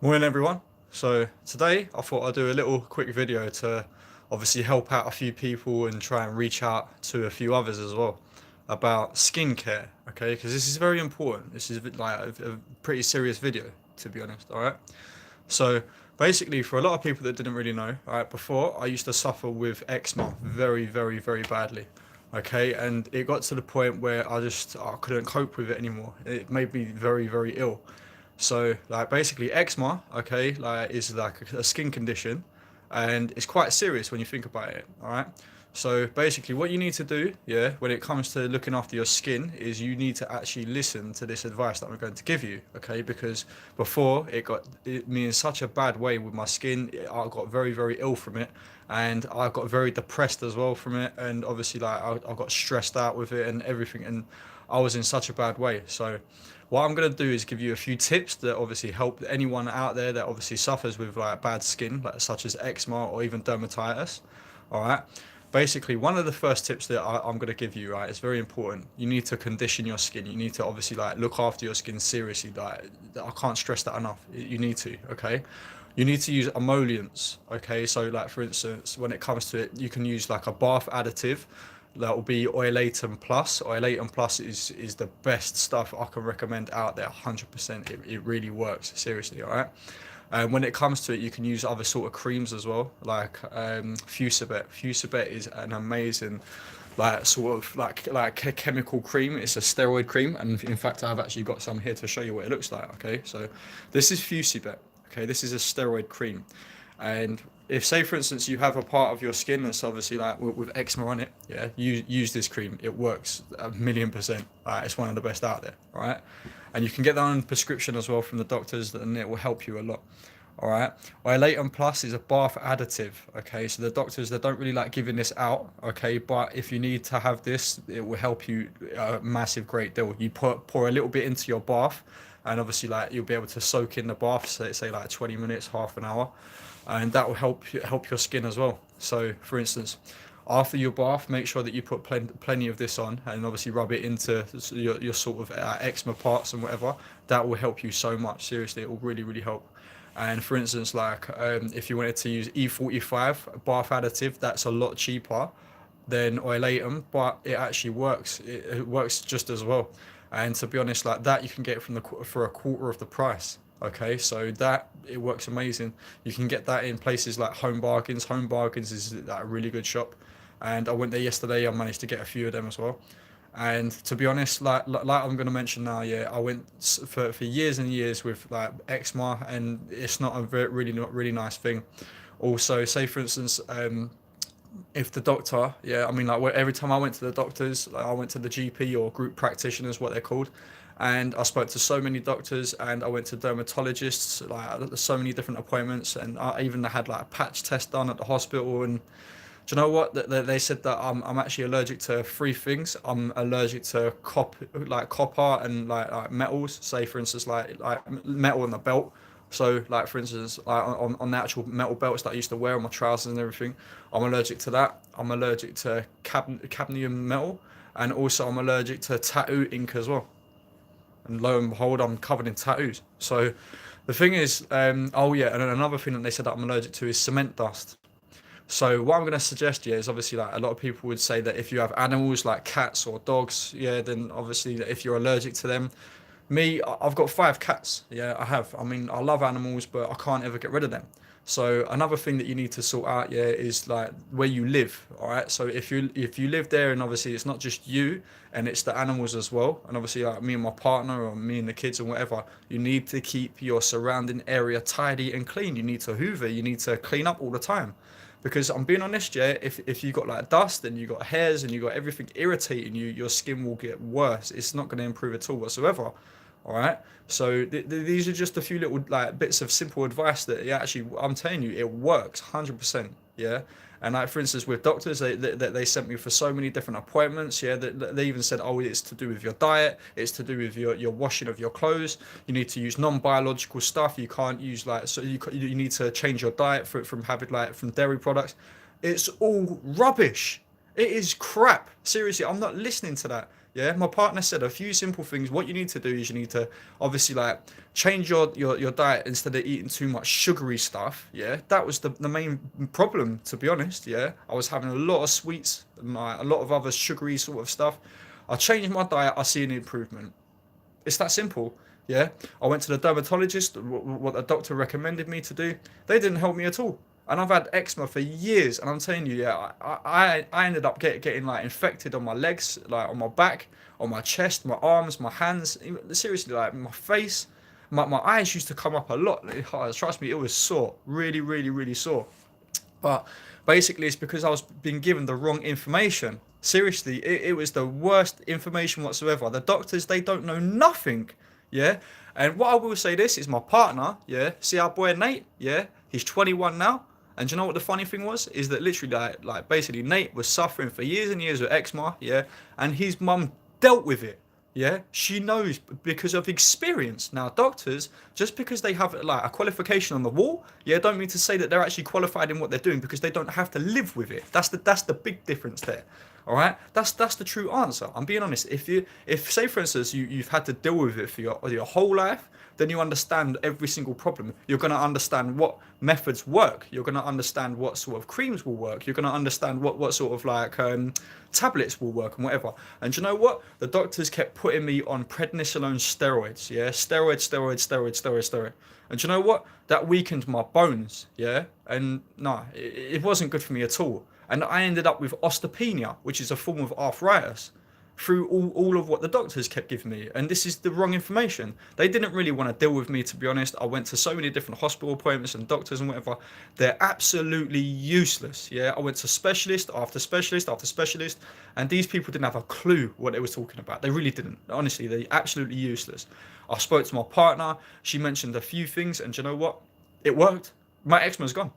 Morning everyone. So today I thought I'd do a little quick video to obviously help out a few people and try and reach out to a few others as well about skincare, okay? Because this is very important. This is like a pretty serious video, to be honest, all right? So basically, for a lot of people that didn't really know, all right, before I used to suffer with eczema very, very, very badly. Okay, and it got to the point where I couldn't cope with it anymore. It made me very, very ill. So like basically eczema, okay, like is like a skin condition, and it's quite serious when you think about it. All right. So basically, what you need to do, yeah, when it comes to looking after your skin, is you need to actually listen to this advice that I'm going to give you, okay? Because before me in such a bad way with my skin, I got very, very ill from it, and I got very depressed as well from it, and obviously like I got stressed out with it and everything, and I was in such a bad way. So what I'm going to do is give you a few tips that obviously help anyone out there that obviously suffers with like bad skin, like such as eczema or even dermatitis. All right. Basically, one of the first tips that I'm going to give you, right, is very important. You need to condition your skin. You need to obviously like look after your skin seriously. Like I can't stress that enough. You need to, okay? You need to use emollients, okay? So like for instance, when it comes to it, you can use like a bath additive that will be Oilatum Plus. Oilatum Plus is the best stuff I can recommend out there, 100%. It really works, seriously, all right? When it comes to it, you can use other sort of creams as well, like Fusibet. Fusibet is an amazing, like sort of like a chemical cream. It's a steroid cream, and in fact, I've actually got some here to show you what it looks like. Okay, so this is Fusibet. Okay, this is a steroid cream, and if say for instance you have a part of your skin that's obviously like with eczema on it, yeah, use this cream. It works 1,000,000%. It's one of the best out there, all right? And you can get that on prescription as well from the doctors, and it will help you a lot. All right. Oilatum Plus is a bath additive. Okay, so the doctors they don't really like giving this out. Okay, but if you need to have this, it will help you a massive great deal. You pour a little bit into your bath, and obviously like you'll be able to soak in the bath, say like 20 minutes, half an hour, and that will help your skin as well. So for instance, after your bath, make sure that you put plenty of this on, and obviously rub it into your sort of eczema parts and whatever. That will help you so much. Seriously, it will really really help. And for instance, like if you wanted to use E45 bath additive, that's a lot cheaper than Oilatum, but it actually works. It works just as well. And to be honest, like that, you can get it for a quarter of the price. Okay, so that it works amazing. You can get that in places like Home Bargains. Home Bargains is like, a really good shop, and I went there yesterday. I managed to get a few of them as well. And to be honest, like I'm gonna mention now, yeah, I went for years and years with like eczema, and it's not a really not really nice thing. Also, say for instance, if the doctor, yeah, I mean like every time I went to the doctors, like I went to the GP or group practitioners, what they're called, and I spoke to so many doctors, and I went to dermatologists, like so many different appointments, and I even had like a patch test done at the hospital, and do you know what? They said that I'm actually allergic to three things. I'm allergic to copper and like metals. Say for instance like metal on the belt. So like for instance like on the actual metal belts that I used to wear on my trousers and everything, I'm allergic to that. I'm allergic to cadmium metal, and also I'm allergic to tattoo ink as well. And lo and behold, I'm covered in tattoos. So the thing is, oh yeah, and then another thing that they said that I'm allergic to is cement dust. So what I'm going to suggest here is obviously like a lot of people would say that if you have animals like cats or dogs, yeah, then obviously if you're allergic to them. Me, I've got five cats. Yeah, I have. I mean, I love animals, but I can't ever get rid of them. So another thing that you need to sort out, yeah, is like where you live. All right. So if you live there, and obviously it's not just you, and it's the animals as well, and obviously like me and my partner, or me and the kids, and whatever, you need to keep your surrounding area tidy and clean. You need to hoover. You need to clean up all the time. Because I'm being honest, yeah, if you got like dust and you got hairs and you got everything irritating you, your skin will get worse. It's not going to improve at all whatsoever. All right. So these are just a few little like bits of simple advice that actually I'm telling you it works 100%. Yeah. And like for instance with doctors they sent me for so many different appointments. Yeah. They even said, oh, it's to do with your diet. It's to do with your washing of your clothes. You need to use non-biological stuff. You can't use like so you need to change your diet from having like from dairy products. It's all rubbish. It is crap. Seriously, I'm not listening to that. Yeah, my partner said a few simple things. What you need to do is you need to obviously like change your diet instead of eating too much sugary stuff. Yeah, that was the main problem, to be honest. Yeah, I was having a lot of sweets and like, a lot of other sugary sort of stuff. I changed my diet. I see an improvement. It's that simple. Yeah, I went to the dermatologist. What the doctor recommended me to do, they didn't help me at all. And I've had eczema for years, and I'm telling you, yeah, I ended up getting like infected on my legs, like on my back, on my chest, my arms, my hands, seriously, like my face, my eyes used to come up a lot. Trust me, it was sore, really, really, really sore. But basically, it's because I was being given the wrong information. Seriously, it was the worst information whatsoever. The doctors, they don't know nothing. Yeah. And what I will say this is my partner, yeah. See our boy Nate, yeah. He's 21 now. And do you know what the funny thing was? Is that literally like basically Nate was suffering for years and years with eczema, yeah. And his mum dealt with it. Yeah, she knows because of experience. Now, doctors, just because they have like a qualification on the wall, yeah, don't mean to say that they're actually qualified in what they're doing because they don't have to live with it. That's the big difference there. All right, that's the true answer. I'm being honest. If say for instance you've had to deal with it for your whole life, then you understand every single problem. You're going to understand what methods work. You're going to understand what sort of creams will work. You're going to understand what sort of like tablets will work and whatever. And you know what? The doctors kept putting me on prednisolone steroids. Yeah, steroid. And you know what? That weakened my bones. Yeah, and no, it wasn't good for me at all. And I ended up with osteopenia, which is a form of arthritis, through all of what the doctors kept giving me. And this is the wrong information. They didn't really want to deal with me, to be honest. I went to so many different hospital appointments and doctors and whatever. They're absolutely useless. Yeah, I went to specialist after specialist after specialist, and these people didn't have a clue what they were talking about. They really didn't. Honestly, they're absolutely useless. I spoke to my partner. She mentioned a few things, and you know what? It worked. My eczema's gone.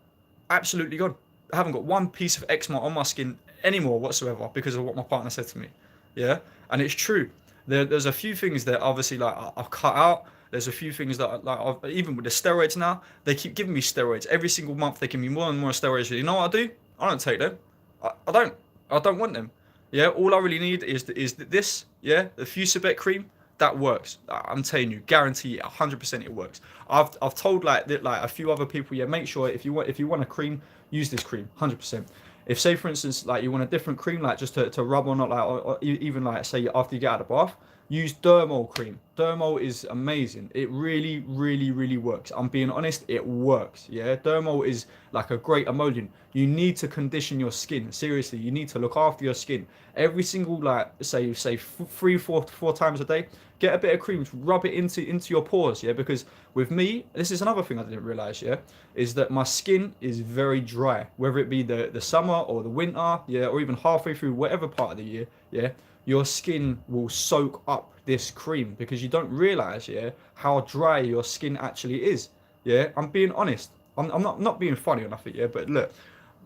Absolutely gone. I haven't got one piece of eczema on my skin anymore whatsoever because of what my partner said to me. Yeah, and it's true. There's a few things that obviously like I've cut out. There's a few things that like even with the steroids now, they keep giving me steroids every single month. They give me more and more steroids. You know what I do? I don't take them. I don't. I don't want them. Yeah, all I really need is this. Yeah, the Fusibet cream that works. I'm telling you, guarantee 100% it works. I've told like a few other people. Yeah, make sure if you want a cream, use this cream 100%. If say for instance like you want a different cream like just to rub on, not like or even like say after you get out of the bath, use Dermol cream. Dermol is amazing. It really works. I'm being honest, it works. Yeah, Dermol is like a great emollient. You need to condition your skin. Seriously, you need to look after your skin every single like say 3 4 times a day. Get a bit of cream, rub it into your pores. Yeah, because with me, this is another thing I didn't realize. Yeah, is that my skin is very dry, whether it be the summer or the winter. Yeah, or even halfway through whatever part of the year. Yeah, your skin will soak up this cream because you don't realize, yeah, how dry your skin actually is. Yeah, I'm being honest. I'm not being funny or nothing, yeah, but look,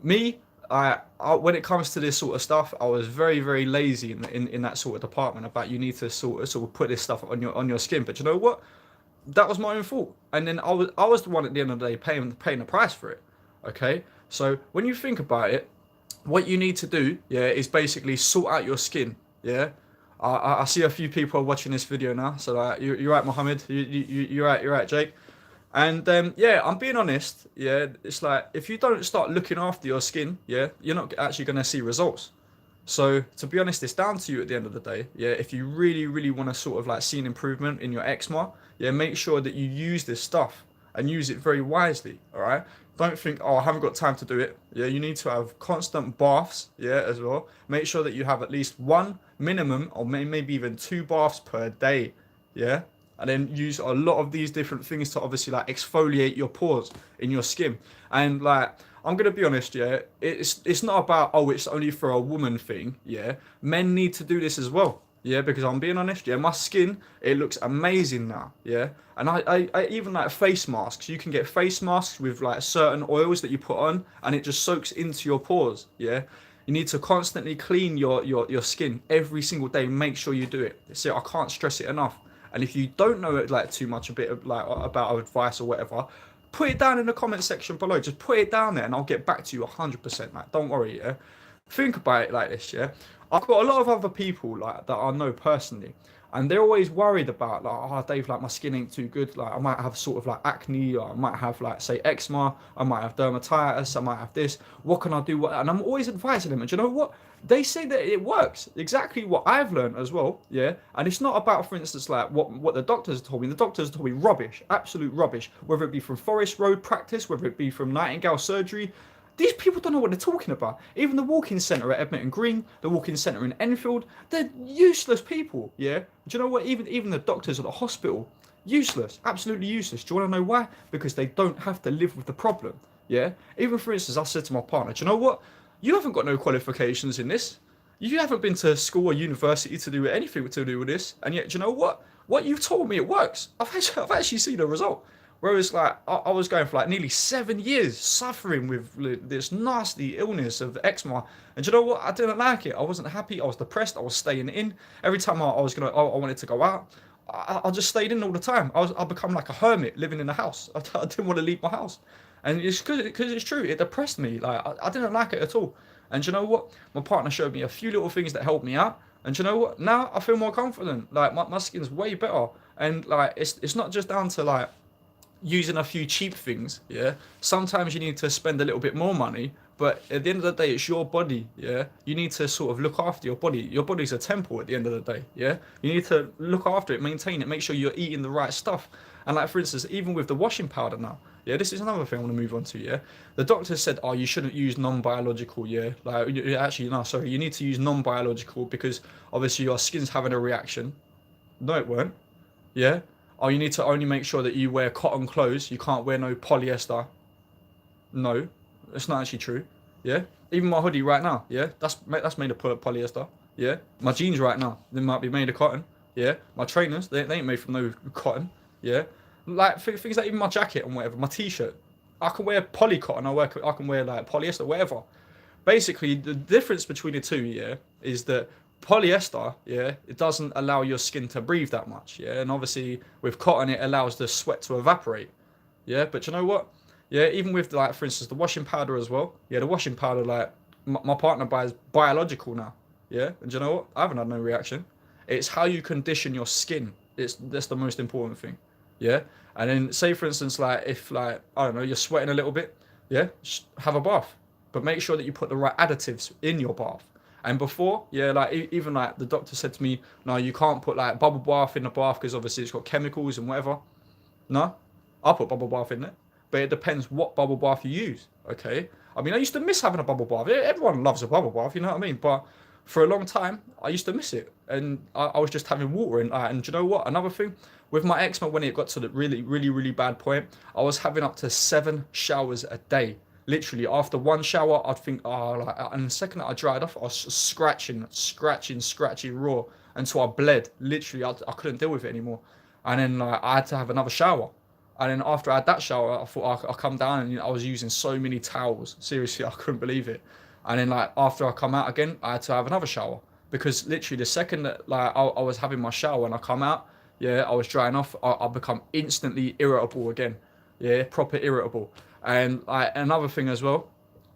me, I when it comes to this sort of stuff, I was very lazy in that sort of department about you need to sort of put this stuff on your skin. But you know what? That was my own fault. And then I was the one at the end of the day paying the price for it. Okay? So when you think about it, what you need to do, yeah, is basically sort out your skin. Yeah, I see a few people are watching this video now. So you're right, Mohammed. You're right, Jake. And yeah, I'm being honest. Yeah, it's like if you don't start looking after your skin, yeah, you're not actually gonna see results. So to be honest, it's down to you at the end of the day. Yeah, if you really want to sort of like see an improvement in your eczema, yeah, make sure that you use this stuff and use it very wisely. All right. Don't think, oh, I haven't got time to do it. Yeah, you need to have constant baths. Yeah, as well. Make sure that you have at least one minimum, or maybe even 2 baths per day. Yeah, and then use a lot of these different things to obviously like exfoliate your pores in your skin. And like I'm gonna be honest, yeah, it's not about, oh, it's only for a woman thing. Yeah, men need to do this as well. Yeah, because I'm being honest, yeah, my skin, it looks amazing now. Yeah, and I even like face masks. You can get face masks with like certain oils that you put on and it just soaks into your pores. Yeah, you need to constantly clean your skin every single day. Make sure you do it. So I can't stress it enough. And if you don't know it like too much, a bit of like about advice or whatever, put it down in the comment section below. Just put it down there, and I'll get back to you 100%. Like, don't worry, yeah. Think about it like this, yeah. I've got a lot of other people like that I know personally, and they're always worried about like, oh Dave, like my skin ain't too good. Like I might have sort of like acne, or I might have like say eczema, I might have dermatitis, I might have this. What can I do? What? And I'm always advising them. And do you know what? They say that it works. Exactly what I've learned as well, yeah. And it's not about, for instance, like what the doctors told me. The doctors told me rubbish, absolute rubbish. Whether it be from Forest Road practice, whether it be from Nightingale surgery. These people don't know what they're talking about. Even the walk-in centre at Edmonton Green, the walk-in centre in Enfield, they're useless people, yeah? Do you know what? Even the doctors at the hospital, useless, absolutely useless. Do you want to know why? Because they don't have to live with the problem, yeah? Even, for instance, I said to my partner, do you know what? You haven't got no qualifications in this. You haven't been to school or university to do anything to do with this. And yet, do you know what? What you've told me, it works. I've actually seen the result. Whereas, like, I was going for like nearly 7 years suffering with this nasty illness of eczema, and do you know what? I didn't like it. I wasn't happy. I was depressed. I was staying in. Every time I wanted to go out, I just stayed in all the time. I become like a hermit living in the house. I didn't want to leave my house, and it's because it's true. It depressed me. Like I didn't like it at all. And do you know what? My partner showed me a few little things that helped me out. And do you know what? Now I feel more confident. Like my skin's way better. And like it's not just down to like using a few cheap things, yeah. Sometimes you need to spend a little bit more money, but at the end of the day, it's your body, yeah. You need to sort of look after your body. Your body's a temple at the end of the day, yeah. You need to look after it, maintain it, make sure you're eating the right stuff. And like for instance, even with the washing powder now, yeah, this is another thing I want to move on to, yeah. The doctor said, oh, you shouldn't use non-biological, yeah. Like actually, no, sorry, you need to use non-biological because obviously your skin's having a reaction. No, it won't. Yeah. Oh, you need to only make sure that you wear cotton clothes. You can't wear no polyester. No, it's not actually true. Yeah. Even my hoodie right now. Yeah. That's made of polyester. Yeah. My jeans right now, they might be made of cotton. Yeah. My trainers, they ain't made from no cotton. Yeah. Like things like even my jacket and whatever, my t-shirt. I can wear poly cotton. I can wear like polyester, whatever. Basically, the difference between the two, yeah, is that polyester, yeah, it doesn't allow your skin to breathe that much, yeah, and obviously with cotton, it allows the sweat to evaporate, yeah. But you know what? Yeah, even with like, for instance, the washing powder as well, yeah, the washing powder, like my partner buys biological now, yeah, and you know what? I haven't had no reaction. It's how you condition your skin. That's the most important thing, yeah. And then say for instance, like if like I don't know, you're sweating a little bit, yeah, have a bath, but make sure that you put the right additives in your bath. And before, yeah, like even like the doctor said to me, no, you can't put like bubble bath in the bath because obviously it's got chemicals and whatever. No, I'll put bubble bath in there, but it depends what bubble bath you use. Okay, I mean I used to miss having a bubble bath. Everyone loves a bubble bath, you know what I mean? But for a long time, I used to miss it, and I was just having water in. And do you know what? Another thing with my eczema, when it got to the really bad point, I was having up to 7 showers a day. Literally, after one shower, I'd think, oh, like, and the second that I dried off, I was scratching raw until I bled. Literally, I couldn't deal with it anymore. And then like, I had to have another shower. And then after I had that shower, I thought I'd come down and I was using so many towels. Seriously, I couldn't believe it. And then like after I come out again, I had to have another shower because literally the second that like I was having my shower and I come out, yeah, I was drying off. I become instantly irritable again. Yeah, proper irritable. And like another thing as well,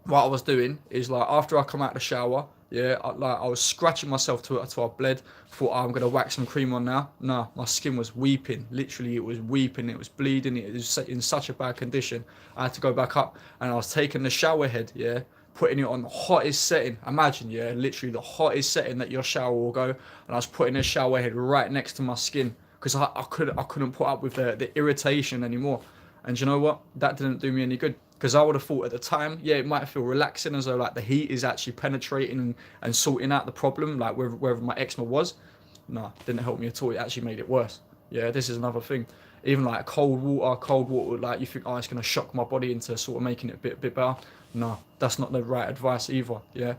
what I was doing is like after I come out the shower, yeah, I was scratching myself to I bled. Thought, oh, I'm gonna whack some cream on now. No, my skin was weeping. Literally, it was weeping. It was bleeding. It was in such a bad condition. I had to go back up, and I was taking the shower head, yeah, putting it on the hottest setting. Imagine, yeah, literally the hottest setting that your shower will go, and I was putting the shower head right next to my skin because I couldn't put up with the irritation anymore. And you know what? That didn't do me any good. Because I would have thought at the time, yeah, it might feel relaxing as though like the heat is actually penetrating and sorting out the problem, like wherever my eczema was. No, didn't help me at all. It actually made it worse. Yeah, this is another thing. Even like cold water, like you think, oh, it's going to shock my body into sort of making it a bit better. No, that's not the right advice either. Yeah.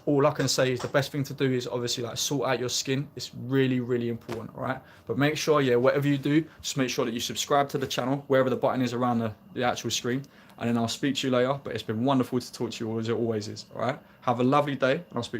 All I can say is the best thing to do is obviously like sort out your skin. It's really important, right? But make sure, yeah, whatever you do, just make sure that you subscribe to the channel, wherever the button is around the actual screen. And then I'll speak to you later. But it's been wonderful to talk to you as it always is, all right? Have a lovely day, and I'll speak to you.